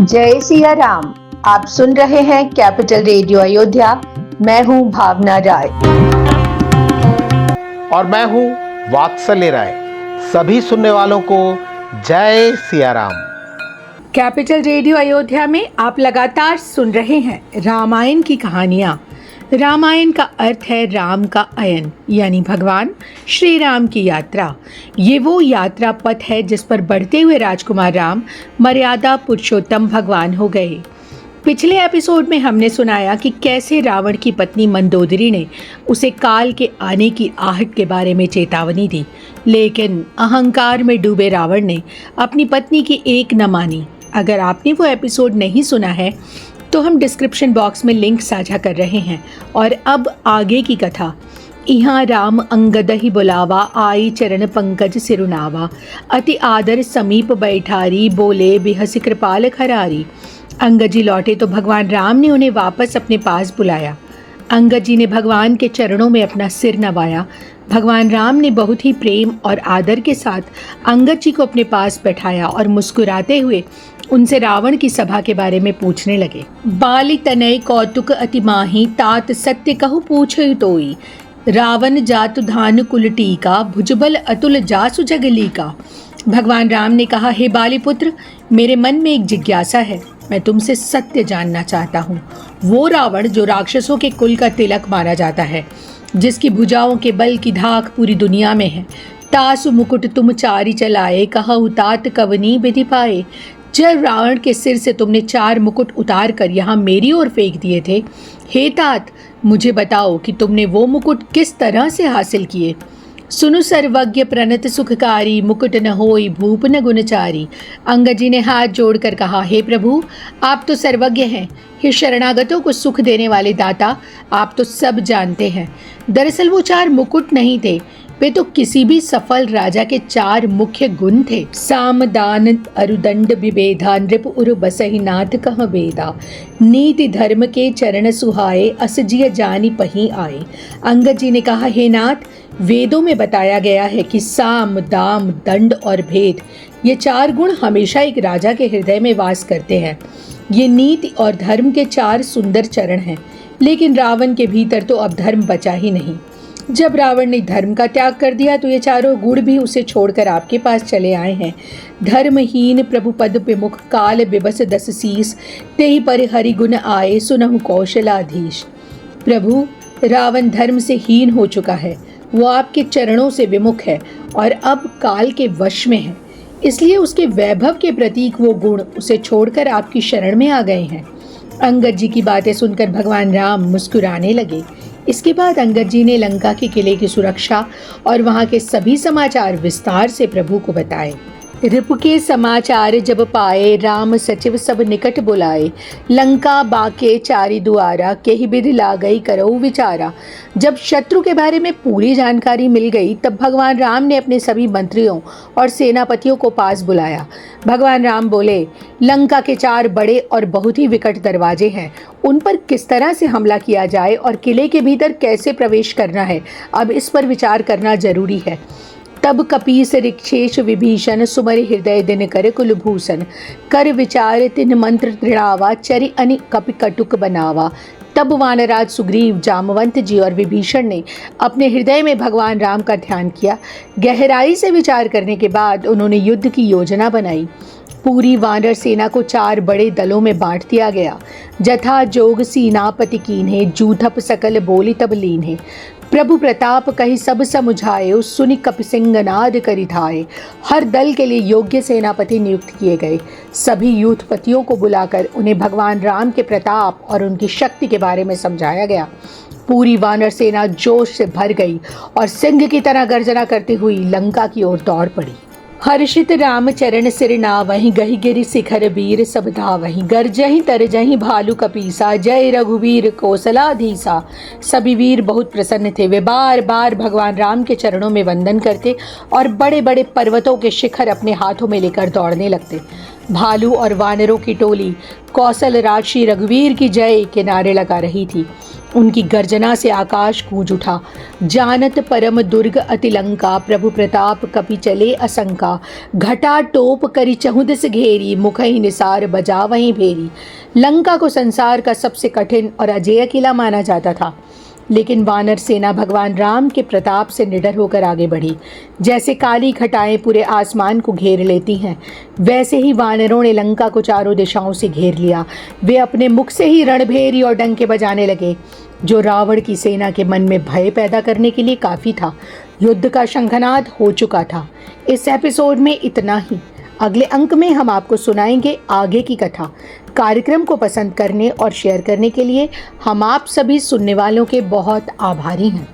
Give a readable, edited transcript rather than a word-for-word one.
जय सिया राम। आप सुन रहे हैं कैपिटल रेडियो अयोध्या। मैं हूं भावना राय और मैं हूं वात्सल्य राय। सभी सुनने वालों को जय सिया राम। कैपिटल रेडियो अयोध्या में आप लगातार सुन रहे हैं रामायण की कहानियाँ। रामायण का अर्थ है राम का अयन, यानी भगवान श्री राम की यात्रा। ये वो यात्रा पथ है जिस पर बढ़ते हुए राजकुमार राम मर्यादा पुरुषोत्तम भगवान हो गए। पिछले एपिसोड में हमने सुनाया कि कैसे रावण की पत्नी मंदोदरी ने उसे काल के आने की आहट के बारे में चेतावनी दी, लेकिन अहंकार में डूबे रावण ने अपनी पत्नी की एक न मानी। अगर आपने वो एपिसोड नहीं सुना है तो हम डिस्क्रिप्शन बॉक्स में लिंक साझा कर रहे हैं। और अब आगे की कथा। यहाँ राम अंगद ही बुलावा, आई चरण पंकज सिरुनावा, अति आदर समीप बैठारी, बोले बिहसि कृपाल खरारी। अंगद जी लौटे तो भगवान राम ने उन्हें वापस अपने पास बुलाया। अंगद जी ने भगवान के चरणों में अपना सिर नवाया। भगवान राम ने बहुत ही प्रेम और आदर के साथ अंगद जी को अपने पास बैठाया और मुस्कुराते हुए उनसे रावण की सभा के बारे में पूछने लगे। बाली तनय कौतुक अति माही, तात सत्य कहु पूछहि तोई। रावण जातु धान कुल टीका, भुजबल अतुल जासु जगली का। भगवान राम ने कहा, हे बाली पुत्र, मेरे मन में एक जिज्ञासा है। मैं तुमसे सत्य जानना चाहता हूँ। वो रावण जो राक्षसों के कुल का तिलक माना जाता है, जिसकी भुजाओं के बल की धाक पूरी दुनिया में है, तासु मुकुट तुम चारी चलाए, कहु तात कवनी विधि पाए। जब रावण के सिर से तुमने 4 मुकुट उतार कर यहाँ मेरी ओर फेंक दिए थे, हे तात, मुझे बताओ कि तुमने वो मुकुट किस तरह से हासिल किए। सुनु सर्वज्ञ प्रणत सुखकारी, मुकुट न होई भूप न गुणचारी। अंगद जी ने हाथ जोड़कर कहा, हे प्रभु, आप तो सर्वज्ञ हैं। हे शरणागतों को सुख देने वाले दाता, आप तो सब जानते हैं। दरअसल वो 4 मुकुट नहीं थे, वे तो किसी भी सफल राजा के 4 मुख्य गुण थे। साम दान अरुदंड विभेदा, नृप उर बसहि नाथ कह बेदा। नीति धर्म के चरण सुहाए, असजिय जानी पही आए। अंगद जी ने कहा, हे नाथ, वेदों में बताया गया है कि साम, दाम, दंड और भेद, ये 4 गुण हमेशा एक राजा के हृदय में वास करते हैं। ये नीति और धर्म के 4 सुंदर चरण हैं। लेकिन रावण के भीतर तो अब धर्म बचा ही नहीं। जब रावण ने धर्म का त्याग कर दिया तो ये 4 गुण भी उसे छोड़कर आपके पास चले आए हैं। धर्महीन प्रभु पद विमुख, काल बिबस 10 शीस, तेहि पर हरि गुण आए, सुनहु कौशलाधीश। प्रभु, रावण धर्म से हीन हो चुका है। वो आपके चरणों से विमुख है और अब काल के वश में है। इसलिए उसके वैभव के प्रतीक वो गुण उसे छोड़कर आपकी शरण में आ गए हैं। अंगद जी की बातें सुनकर भगवान राम मुस्कुराने लगे। इसके बाद अंगद जी ने लंका के किले की सुरक्षा और वहां के सभी समाचार विस्तार से प्रभु को बताए। रिपु के समाचार जब पाए, राम सचिव सब निकट बुलाए। लंका बाके चारि दुआरा, केहि विधि लागई करऊ विचारा। जब शत्रु के बारे में पूरी जानकारी मिल गई तब भगवान राम ने अपने सभी मंत्रियों और सेनापतियों को पास बुलाया। भगवान राम बोले, लंका के 4 बड़े और बहुत ही विकट दरवाजे हैं। उन पर किस तरह से हमला किया जाए और किले के भीतर कैसे प्रवेश करना है, अब इस पर विचार करना जरूरी है। तब कपीस ऋक्षेश विभीषण, सुमरि हृदय दिन कर कुलभूषण। कर विचार तिन मंत्र तृणावा, चरि अनि कपि कटुक बनावा। तब वानराज सुग्रीव, जामवंत जी और विभीषण ने अपने हृदय में भगवान राम का ध्यान किया। गहराई से विचार करने के बाद उन्होंने युद्ध की योजना बनाई। पूरी वानर सेना को 4 बड़े दलों में बांट दिया गया। जथा जोग सीनापति कीन्हे, जूथप सकल बोली तब लीन्हे। प्रभु प्रताप कही सब समुझाए, सुनि कपिसिंह नाद करि धाये। हर दल के लिए योग्य सेनापति नियुक्त किए गए। सभी यूथपतियों को बुलाकर उन्हें भगवान राम के प्रताप और उनकी शक्ति के बारे में समझाया गया। पूरी वानर सेना जोश से भर गई और सिंह की तरह गर्जना करती हुई लंका की ओर दौड़ पड़ी। हर्षित राम चरण सिर नावहि, गहि गिरि शिखर वीर सब धावहि। गरजहि तरजहि भालू कपीसा, जय रघुवीर कौशलाधीसा। सभी वीर बहुत प्रसन्न थे। वे बार बार भगवान राम के चरणों में वंदन करते और बड़े बड़े पर्वतों के शिखर अपने हाथों में लेकर दौड़ने लगते। भालू और वानरों की टोली कौशल राशि रघुवीर की जय के नारे लगा रही थी। उनकी गर्जना से आकाश गूंज उठा। जानत परम दुर्ग अति लंका, प्रभु प्रताप कपि चले असंका। घटा टोप करी चहुदस घेरी, मुखई निसार बजा वहीं भेरी। लंका को संसार का सबसे कठिन और अजेय किला माना जाता था, लेकिन वानर सेना भगवान राम के प्रताप से निडर होकर आगे बढ़ी। जैसे काली घटाएं पूरे आसमान को घेर लेती हैं, वैसे ही वानरों ने लंका को चारों दिशाओं से घेर लिया। वे अपने मुख से ही रणभेरी और डंके बजाने लगे, जो रावण की सेना के मन में भय पैदा करने के लिए काफ़ी था। युद्ध का शंखनाद हो चुका था। इस एपिसोड में इतना ही। अगले अंक में हम आपको सुनाएंगे आगे की कथा। कार्यक्रम को पसंद करने और शेयर करने के लिए हम आप सभी सुनने वालों के बहुत आभारी हैं।